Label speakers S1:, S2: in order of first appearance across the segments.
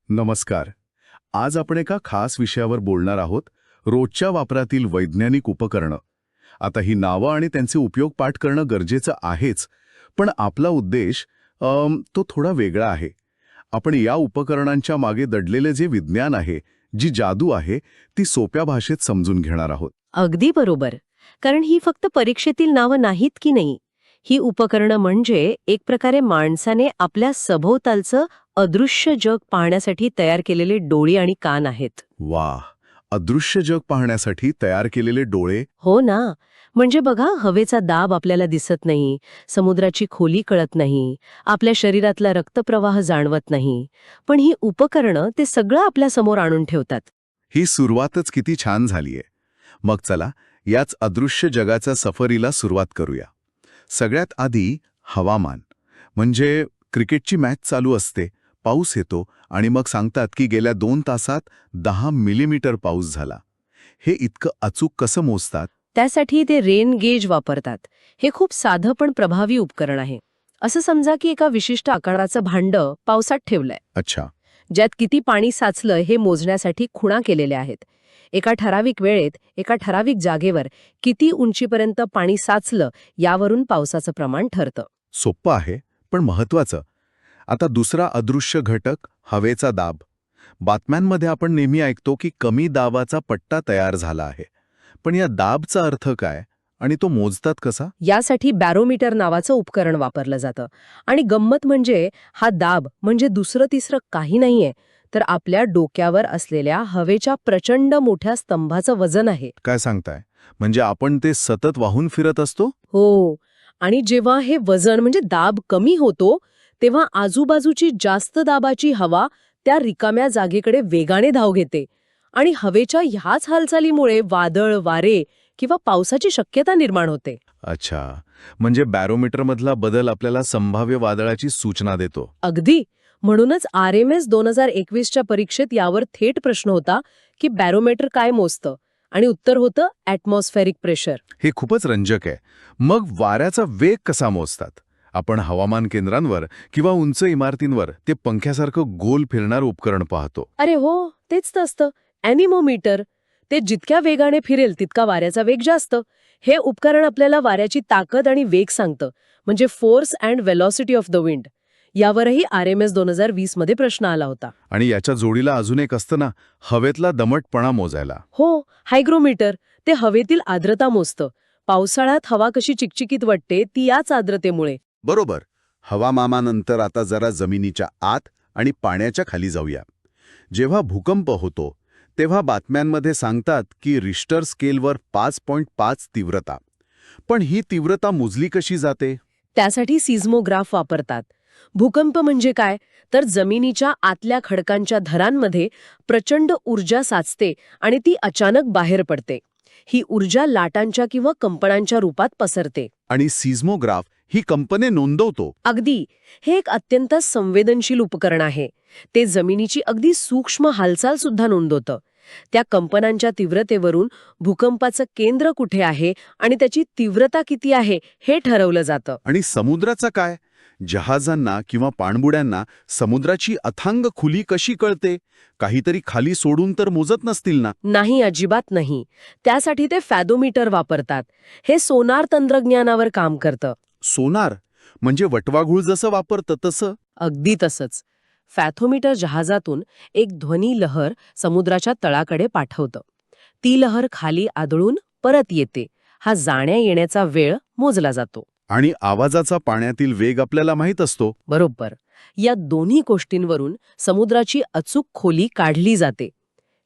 S1: नमस्कार. आज आपण एका खास विषयावर बोलणार आहोत, रोजच्या वापरातील वैज्ञानिक उपकरणं. आता ही नावं आणि त्यांचे उपयोग पाठ करणं गरजेचं आहेच, पण आपला उद्देश तो थोडा वेगळा आहे. आपण या उपकरणांच्या मागे दडलेले जे विज्ञान आहे, जी जादू आहे, ती सोप्या भाषेत समजून घेणार आहोत.
S2: अगदी बरोबर. कारण ही फक्त परीक्षेतील नावं नाहीत की नाही. ही उपकरणं म्हणजे एक प्रकारे माणसाने आपल्या सभोवतालचं अदृश्य जग पाहण्यासाठी तयार केलेले डोळे आणि कान आहेत.
S1: वाह! अदृश्य जग पाहण्यासाठी तयार केलेले डोळे.
S2: हो ना. म्हणजे बघा, हवेचा दाब आपल्याला दिसत नाही, समुद्राची खोली कळत नाही, आपल्या शरीरातला रक्तप्रवाह जाणवत नाही, पण ही उपकरणं ते सगळं आपल्या समोर आणून ठेवतात.
S1: ही सुरुवातच किती छान झालीये. मग चला, याच अदृश्य जगाच्या सफरीला सुरुवात करूया. सगळ्यात आधी हवामान. म्हणजे क्रिकेटची मॅच चालू असते, पाऊस येतो आणि मग सांगतात की गेल्या 2 तासात 10 मिलीमीटर पाऊस झाला. हे इतकं अचूक कसं मोजतात?
S2: त्यासाठी ते रेन गेज वापरतात. हे खूप साधं पण प्रभावी उपकरण आहे. असं समजा की एका विशिष्ट आकाराचं भांडं पावसात ठेवलंय,
S1: अच्छा.
S2: ज्यात किती पाणी साचलं हे मोजण्यासाठी खुणा केलेल्या आहेत. एका ठराविक वेळेत एका ठराविक जागेवर किती उंचीपर्यंत पाणी साचलं यावरून पावसाचं प्रमाण ठरतं.
S1: सोप्पं आहे, पण महत्वाचं. आता दुसरा अदृश्य घटक, हवेचा दाब. बातम्यांमध्ये आपण नेहमी ऐकतो की कमी दाबाचा पट्टा तयार झाला आहे. पण या दाबचा अर्थ काय आणि तो मोजतात कसा?
S2: यासाठी बॅरोमीटर नावाचं उपकरण वापरलं जातं. आणि गंमत म्हणजे हा दाब म्हणजे दुसरं तिसरं काही नाहीये, तर आपल्या डोक्यावर असलेल्या हवेच्या प्रचंड मोठ्या स्तंभाचं वजन आहे.
S1: काय सांगताय? म्हणजे आपण ते सतत वाहून फिरत असतो?
S2: हो. आणि जेव्हा हे वजन म्हणजे दाब कमी होतो, तेव्हा आजूबाजूची जास्त दाबाची हवा त्या रिकाम्या जागेकडे वेगाने धाव घेते. आणि हवेच्या ह्याच हालचालीमुळे वादळ, वारे किंवा पावसाची शक्यता निर्माण होते.
S1: अच्छा. म्हणजे बॅरोमीटरमधला बदल आपल्याला संभाव्य वादळाची सूचना देतो.
S2: अगदी. म्हणूनच RMS 2021च्या परीक्षेत यावर थेट प्रश्न होता की बॅरोमीटर काय मोजतं, आणि उत्तर होतं ॲटमॉस्फेरिक प्रेशर.
S1: हे खूपच रंजक आहे. मग वाऱ्याचा वेग कसा मोजतात? आपण हवामान केंद्रांवर किंवा उंच इमारतींवर ते पंख्यासारखं गोल फिरणारं उपकरण पाहतो.
S2: अरे हो, तेच तर असतं ॲनिमोमीटर. ते जितक्या वेगाने फिरेल तितका वाऱ्याचा वेग जास्त. हे उपकरण आपल्याला वाऱ्याची ताकद आणि वेग सांगतं, म्हणजे force and velocity of the wind. यावरही RMS 2020 मध्ये प्रश्न आला होता.
S1: आणि याच्या जोडीला अजून एक असतं ना, हवेतला दमटपणा मोजायला.
S2: हो, हायग्रोमीटर. ते हवेतील आर्द्रता मोजतं. पावसाळ्यात हवा कशी चिकचिकीत वाटते ती याच आर्द्रतेमुळे.
S1: बरोबर. हवामानानंतर आता जरा जमिनीच्या आत आणि पाण्याच्या खाली जाऊया. जेव्हा भूकंप होतो तेव्हा बातम्यांमध्ये सांगतात की रिश्टर स्केलवर 5.5 तीव्रता. पण ही तीव्रता मोजली कशी जाते?
S2: त्यासाठी सिझमोग्राफ वापरतात. भूकंप म्हणजे काय, तर जमिनीच्या आतल्या खडकांच्या थरांमध्ये प्रचंड ऊर्जा साचते आणि ती अचानक बाहेर पडते. ही ऊर्जा लाटांच्या किंवा कंपनांच्या रूपात पसरते.
S1: आणि सिझमोग्राफ ही कंपने नोंदवतो.
S2: अगदी. हे एक अत्यंत संवेदनशील उपकरण आहे. ते जमिनीची अगदी सूक्ष्म हालचाल सुद्धा नोंदवतं. त्या कंपनांच्या तीव्रतेवरून भूकंपाचं केंद्र कुठे आहे आणि त्याची तीव्रता किती आहे हे ठरवलं जातं.
S1: आणि समुद्राचा काय? जहाजांना किंवा पाणबुड्यांना समुद्राची अथांग खुली कशी कळते? काहीतरी खाली सोडून तर मोजत नसतील ना?
S2: नाही, अजिबात नाही. त्यासाठी ते फॅदोमीटर वापरतात. हे सोनार तंत्रज्ञानावर काम करतं.
S1: सोनार म्हणजे वटवाघूळ जसं वापरतं तसं?
S2: अगदी तसंच. फॅथोमीटर जहाजातून एक ध्वनी लहर समुद्राच्या तळाकडे पाठवतं. ती लहर खाली आदळून परत येते. हा जाण्या येण्याचा वेळ मोजला जातो.
S1: आणि आवाजाचा पाण्यातील वेग आपल्याला माहीत असतो.
S2: बरोबर. या दोन्ही गोष्टींवरून समुद्राची अचूक खोली काढली जाते.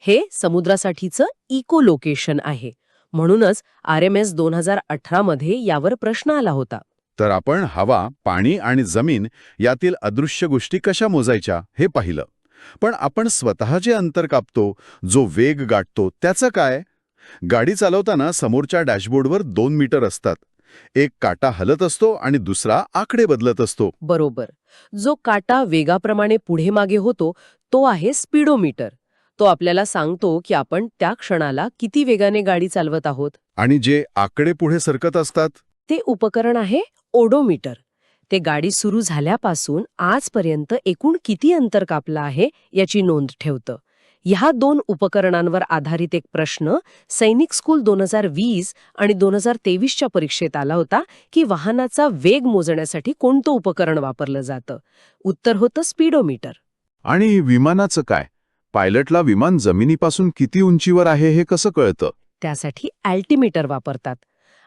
S2: हे समुद्रासाठीचं इकोलोकेशन आहे. म्हणूनच RMS 2018 मध्ये यावर प्रश्न आला होता.
S1: तर आपण हवा, पाणी आणि जमीन यातील अदृश्य गोष्टी कशा मोजायच्या हे पाहिलं. पण आपण स्वतः जे अंतर कापतो, जो वेग गाठतो, त्याचं काय? गाडी चालवताना समोरच्या डॅशबोर्डवर 2 मीटर असतात. एक काटा हलत असतो आणि दुसरा आकडे बदलत असतो.
S2: बरोबर. जो काटा वेगाप्रमाणे पुढे मागे होतो तो आहे स्पीडोमीटर. तो आपल्याला सांगतो की आपण त्या क्षणाला किती वेगाने गाडी चालवत आहोत.
S1: आणि जे आकडे पुढे सरकत असतात
S2: ते उपकरण आहे ओडोमीटर. ते गाडी सुरू झाल्यापासून आजपर्यंत एकूण किती अंतर कापलं आहे याची नोंद ठेवतं. ह्या 2 उपकरणांवर आधारित एक प्रश्न सैनिक स्कूल 2020 आणि 2023च्या परीक्षेत आला होता की वाहनाचा वेग मोजण्यासाठी कोणतं उपकरण वापरलं जातं. उत्तर होतं स्पीडोमीटर.
S1: आणि विमानाचं काय? पायलटला विमान जमिनीपासून किती उंचीवर आहे हे कसं कळतं?
S2: त्यासाठी अल्टिमीटर वापरतात.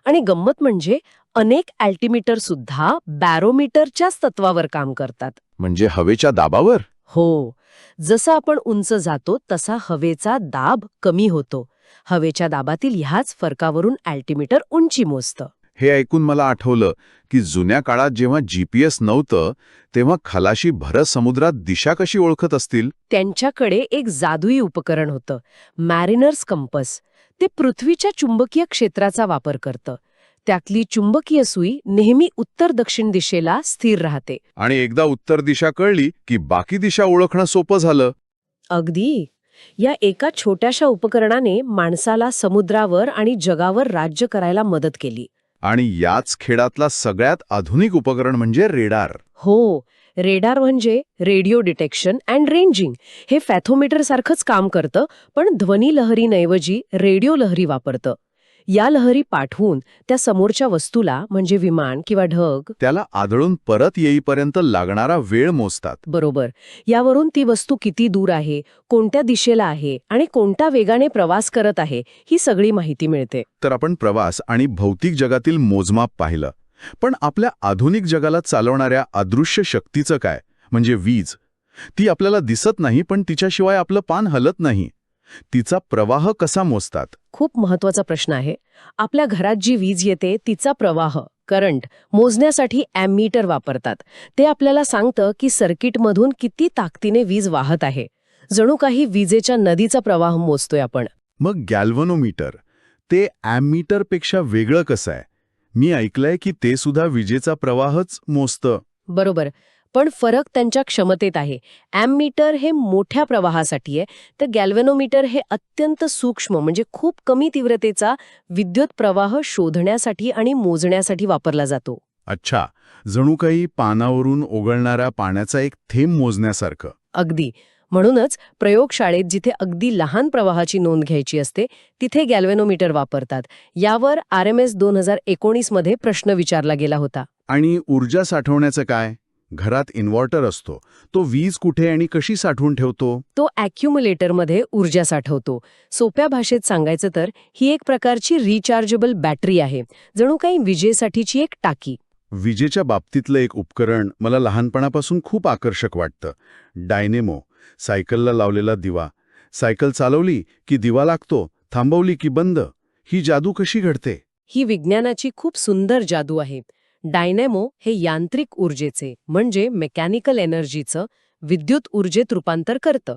S2: आणि गंमत म्हणजे अनेक अल्टिमीटर सुद्धा बॅरोमीटरच्याच तत्वावर काम करतात.
S1: म्हणजे हवेच्या दाबावर?
S2: हो, जसं आपण उंच जातो तसा हवेचा दाब कमी होतो. हवेच्या दाबातील ह्याच फरकावरून अल्टिमीटर उंची मोजतं.
S1: हे ऐकून मला आठवलं की जुन्या काळात जेव्हा GPS नव्हतं तेव्हा खलाशी भर समुद्रात दिशा कशी ओळखत असतील?
S2: त्यांच्याकडे एक जादुई उपकरण होतं, मॅरिनर्स कंपस. ते पृथ्वीच्या चुंबकीय क्षेत्राचा वापर करतं. त्यातली चुंबकीय सुई नेहमी उत्तर-दक्षिण दिशेला स्थिर राहते.
S1: आणि एकदा उत्तर दिशा कळली की बाकी दिशा ओळखणं सोपं झालं.
S2: अगदी. या एका छोट्याशा उपकरणाने माणसाला समुद्रावर आणि जगावर राज्य करायला मदत केली.
S1: आणि याच खेळातला सगळ्यात आधुनिक उपकरण म्हणजे रेडार.
S2: हो, रेडार म्हणजे रेडिओ डिटेक्शन अँड रेंजिंग. हे फॅथोमीटर सारखंच काम करतं, पण ध्वनी लहरींऐवजी रेडिओ लहरी वापरतं. या लहरी पाठवून त्या समोरच्या वस्तूला म्हणजे विमान किंवा ढग
S1: त्याला आदळून परत येईपर्यंत लागणारा वेळ मोजतात.
S2: बरोबर. यावरून ती वस्तू किती दूर आहे, कोणत्या दिशेला आहे आणि कोणत्या वेगाने प्रवास करत आहे ही सगळी माहिती मिळते.
S1: तर आपण प्रवास आणि भौतिक जगातील मोजमाप पाहिलं. पण आपल्या आधुनिक जगाला चालवणाऱ्या अदृश्य शक्तीचं काय? म्हणजे वीज. ती आपल्याला दिसत नाही, पण तिच्याशिवाय आपलं पान हलत नाही. तिचा प्रवाह कसा मोजतात?
S2: खूप महत्वाचा प्रश्न आहे. आपल्या घरात जी वीज येते तिचा प्रवाह, करंट, मोजण्यासाठी ॲमीटर वापरतात. ते आपल्याला सांगतं की सर्किटमधून किती ताकदीने वीज वाहत आहे. जणू काही विजेच्या नदीचा प्रवाह मोजतोय आपण.
S1: मग गॅल्व्हनोमीटर ते ॲमीटरपेक्षा वेगळं कसं आहे? मी ऐकलंय की ते सुद्धा विजेचा प्रवाहच मोजतं.
S2: बरोबर. पण फरक त्यांच्या क्षमतेत आहे. ॲमीटर हे मोठ्या प्रवाहासाठी आहे, तर गॅल्व्हनोमीटर हे अत्यंत सूक्ष्म म्हणजे खूप कमी तीव्रतेचा विद्युत प्रवाह शोधण्यासाठी आणि मोजण्यासाठी वापरला जातो.
S1: अच्छा, जणू काही पानावरून ओघळणाऱ्या पाण्याचा एक थेंब मोजण्यासारखं.
S2: अगदी. म्हणूनच प्रयोगशाळेत जिथे अगदी लहान प्रवाहाची नोंद घ्यायची असते तिथे गॅल्व्हनोमीटर वापरतात. यावर RMS 2019 मध्ये प्रश्न विचारला गेला होता.
S1: आणि ऊर्जा साठवण्याचं काय? घरात इन्व्हर्टर असतो, तो वीज कुठे आणि कशी साठवून ठेवतो?
S2: तो ॲक्युम्युलेटरमध्ये ऊर्जा साठवतो. सोप्या भाषेत सांगायचं तर ही एक प्रकारची रिचार्जेबल बॅटरी आहे, जणू काही विजेसाठीची एक टाकी.
S1: विजेच्या बाबतीतलं एक उपकरण मला लहानपणापासून खूप आकर्षक वाटतं. डायनेमो. सायकलला लावलेला दिवा. सायकल चालवली की दिवा लागतो, थांबवली की बंद. ही जादू कशी घडते?
S2: ही विज्ञानाची खूप सुंदर जादू आहे. डायनॅमो हे यांत्रिक ऊर्जेचे म्हणजे मेकॅनिकल एनर्जीचं विद्युत ऊर्जेत रूपांतर करतं.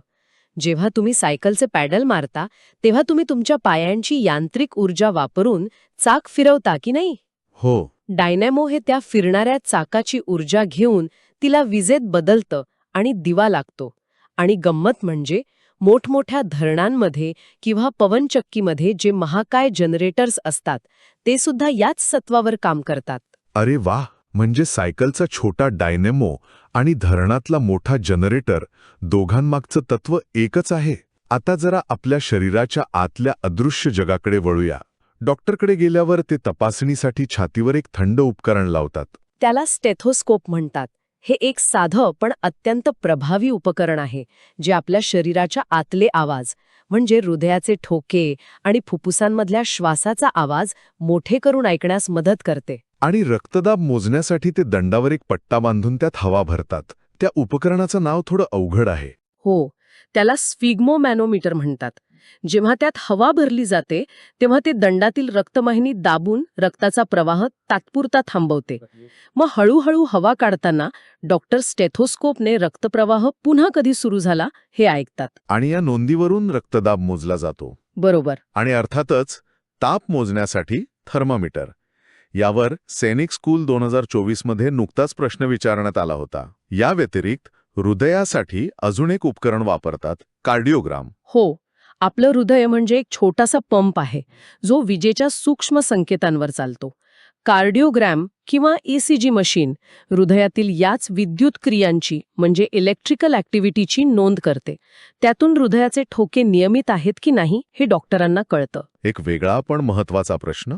S2: जेव्हा तुम्ही सायकलचे पॅडल मारता तेव्हा तुम्ही तुमच्या पायांची यांत्रिक ऊर्जा वापरून चाक फिरवता की नाही?
S1: हो.
S2: डायनॅमो हे त्या फिरणाऱ्या चाकाची ऊर्जा घेऊन तिला विजेत बदलतं आणि दिवा लागतो. आणि गंमत म्हणजे मोठमोठ्या धरणांमध्ये किंवा पवनचक्कीमध्ये जे महाकाय जनरेटर्स असतात ते सुद्धा याच सत्वावर काम करतात.
S3: अरे वाह! म्हणजे सायकलचा छोटा डायनेमो आणि धरणातला मोठा जनरेटर दोघांमागचं तत्व एकच आहे. आता जरा आपल्या शरीराच्या आतल्या अदृश्य जगाकडे वळूया. डॉक्टरकडे गेल्यावर ते तपासणीसाठी छातीवर एक थंड उपकरण लावतात.
S2: त्याला स्टेथोस्कोप म्हणतात. हे एक साधं पण अत्यंत प्रभावी उपकरण आहे जे आपल्या शरीराच्या आतले आवाज म्हणजे हृदयाचे ठोके आणि फुफ्फुसांमधल्या श्वासाचा आवाज मोठे करून ऐकण्यास मदत करते.
S3: आणि रक्तदाब मोजण्यासाठी ते दंडावर एक पट्टा बांधून त्यात हवा भरतात. त्या उपकरणाचं नाव थोडं अवघड आहे.
S2: हो, त्याला स्फिग्मोमॅनोमीटर म्हणतात. जेव्हा त्यात हवा भरली जाते तेव्हा ते दंडातील रक्तवाहिनी दाबून रक्ताचा प्रवाह तात्पुरता थांबवते. मग हळूहळू हवा काढताना डॉक्टर स्टेथोस्कोपने रक्तप्रवाह पुन्हा कधी सुरू झाला हे ऐकतात.
S3: आणि या नोंदीवरून रक्तदाब मोजला जातो.
S2: बरोबर.
S3: आणि अर्थातच ताप मोजण्यासाठी थर्मामीटर. यावर सैनिक स्कूल 2024 मध्ये नुकताच प्रश्न विचारण्यात आला होता. या व्यतिरिक्त हृदयासाठी अजून एक उपकरण वापरतात, कार्डिओग्राम.
S2: हो, आपलं हृदय म्हणजे एक छोटासा पंप आहे जो विजेच्या सूक्ष्म संकेतांवर चालतो. कार्डिओग्रॅम किंवा ECG मशीन हृदयातील याच विद्युत क्रियांची म्हणजे इलेक्ट्रिकल ॲक्टिव्हिटीची नोंद करते. त्यातून हृदयाचे ठोके नियमित आहेत की नाही हे डॉक्टरांना कळतं.
S3: एक वेगळा पण महत्वाचा प्रश्न,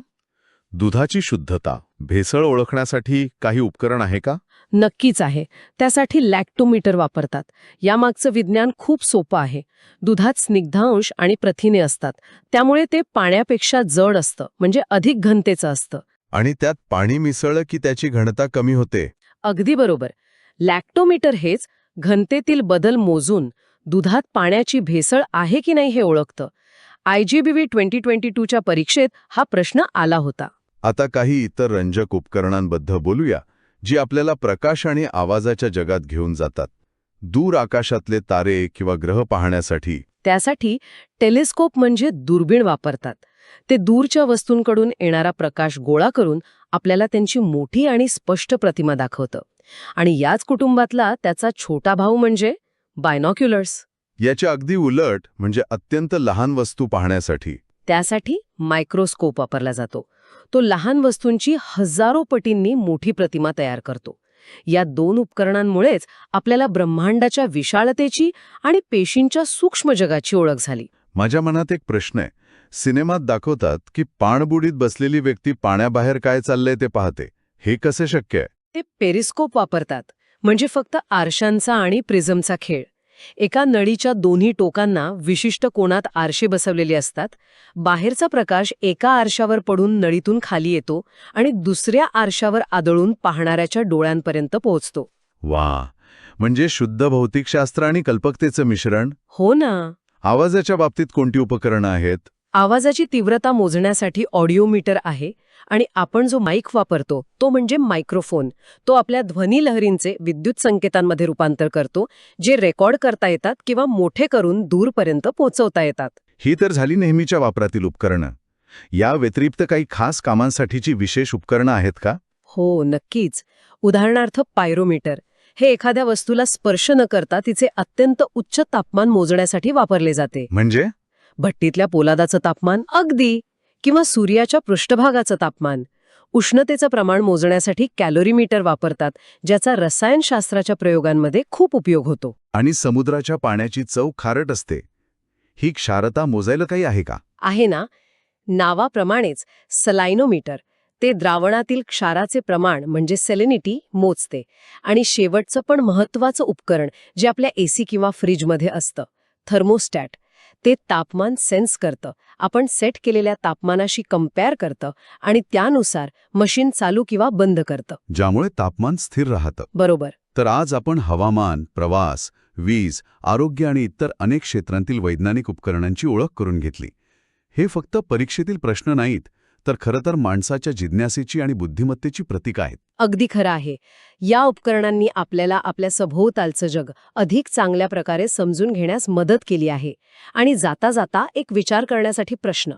S3: दुधाची शुद्धता, भेसळ ओळखण्यासाठी काही उपकरण आहे का?
S2: नक्कीच आहे. त्यासाठी लॅक्टोमीटर वापरतात. यामागचं विज्ञान खूप सोपं आहे. दुधात स्निग्धांश आणि प्रथिने असतात. त्यामुळे ते पाण्यापेक्षा जड असतं, म्हणजे अधिक घनतेचं असतं.
S3: आणि त्यात पाणी मिसळलं की त्याची घनता कमी होते.
S2: अगदी बरोबर. लॅक्टोमीटर हेच घनतेतील बदल मोजून दुधात पाण्याची भेसळ आहे की नाही हे ओळखतं. IGBV 2022च्या परीक्षेत हा प्रश्न आला होता.
S3: आता काही इतर रंजक उपकरणांबद्दल बोलूया, जी आपल्याला प्रकाश आणि आवाजाच्या जगात घेऊन जातात. दूर आकाशातले तारे किंवा ग्रह पाहण्यासाठी
S2: त्यासाठी टेलिस्कोप म्हणजे दुर्बीण वापरतात. ते दूरच्या वस्तूंकडून येणारा प्रकाश गोळा करून आपल्याला त्यांची मोठी आणि स्पष्ट प्रतिमा दाखवतं. आणि याच कुटुंबातला त्याचा छोटा भाऊ म्हणजे बायनॉक्युलर्स.
S3: याच्या अगदी उलट म्हणजे अत्यंत लहान वस्तू पाहण्यासाठी
S2: त्यासाठी मायक्रोस्कोप वापरला जातो. तो लहान वस्तूंची हजारो पटींनी मोठी प्रतिमा तयार करतो. या दोन उपकरणांमुळेच आपल्याला ब्रह्मांडाच्या विशालतेची आणि पेशींच्या सूक्ष्म जगाची ओळख झाली.
S3: माझ्या मनात एक प्रश्न आहे. सिनेमात दाखवतात की पाणबुडीत बसलेली व्यक्ती पाण्याबाहेर काय चाललंय ते पाहते. हे कसे शक्य आहे?
S2: ते पेरिस्कोप वापरतात, म्हणजे फक्त आरशांचा आणि प्रिझमचा खेळ. एका नळीच्या दोन्ही टोकांना विशिष्ट कोनात आरशे बसवलेले असतात. बाहेरचा प्रकाश एका आरशावर पडून नळीतून खाली येतो आणि दुसऱ्या आरशावर आदळून पाहणाऱ्याच्या डोळ्यांपर्यंत पोहोचतो.
S3: वा, म्हणजे शुद्ध भौतिकशास्त्र आणि कल्पकतेचं मिश्रण.
S2: हो ना.
S3: आवाजाच्या बाबतीत कोणती उपकरणं आहेत?
S2: आवाजाची तीव्रता मोजण्यासाठी ऑडिओमीटर आहे आणि आपण जो माईक वापरतो तो म्हणजे मायक्रोफोन. तो आपल्या ध्वनी लहरींचे विद्युत संकेतांमध्ये रूपांतर करतो, जे रेकॉर्ड करता येतात किंवा मोठे करून दूरपर्यंत पोहोचवता येतात.
S3: ही तर झाली नेहमीच्या वापरातील उपकरणं. या व्यतिरिक्त काही खास कामांसाठीची विशेष उपकरणं आहेत का?
S2: हो, नक्कीच. उदाहरणार्थ पायरोमीटर. हे एखाद्या वस्तूला स्पर्श न करता तिचे अत्यंत उच्च तापमान मोजण्यासाठी वापरले जाते.
S3: म्हणजे
S2: भट्टीतल्या पोलादाचं तापमान अगदी, किंवा सूर्याच्या पृष्ठभागाचं तापमान. उष्णतेचं प्रमाण मोजण्यासाठी कॅलोरीमीटर वापरतात, ज्याचा रसायनशास्त्राच्या प्रयोगांमध्ये खूप उपयोग होतो.
S3: आणि समुद्राच्या पाण्याची चव खारट असते. ही क्षारता मोजायला काही आहे का?
S2: आहे ना. नावाप्रमाणेच सलायनोमीटर. ते द्रावणातील क्षाराचे प्रमाण म्हणजे सेलेनिटी मोजते. आणि शेवटचं पण महत्त्वाचं उपकरण जे आपल्या AC किंवा फ्रीजमध्ये असतं, थर्मोस्टॅट. ते तापमान सेन्स करतं. आपण सेट केलेल्या तापमानाशी कंपेअर करतं आणि त्यानुसार मशीन चालू किंवा बंद करतं.
S3: ज्यामुळे तापमान स्थिर राहतं.
S2: बरोबर.
S3: तर आज आपण हवामान, प्रवास, वीज, आरोग्य आणि इतर अनेक क्षेत्रांतील वैज्ञानिक उपकरणांची ओळख करून घेतली. हे फक्त परीक्षेतील प्रश्न नाहीत, तर खरं तर माणसाच्या जिज्ञासेची आणि बुद्धिमत्तेची प्रतीक आहेत.
S2: अगदी खरं आहे. या उपकरणांनी आपल्याला आपल्या सभोवतालचं जग अधिक चांगल्या प्रकारे समजून घेण्यास मदत केली आहे. आणि जाता जाता एक विचार करण्यासाठी प्रश्न.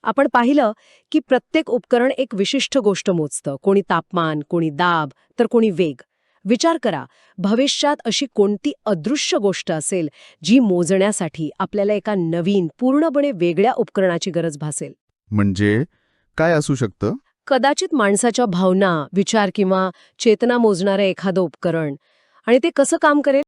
S2: आपण पाहिलं की प्रत्येक उपकरण एक विशिष्ट गोष्ट मोजतं. कोणी तापमान, कोणी दाब, तर कोणी वेग. विचार करा, भविष्यात अशी कोणती अदृश्य गोष्ट असेल जी मोजण्यासाठी आपल्याला एका नवीन, पूर्णपणे वेगळ्या उपकरणाची गरज भासेल.
S3: म्हणजे काय असू शकतं?
S2: कदाचित माणसाच्या भावना, विचार किंवा चेतना मोजणारं एखादं उपकरण. आणि ते कसं काम करेल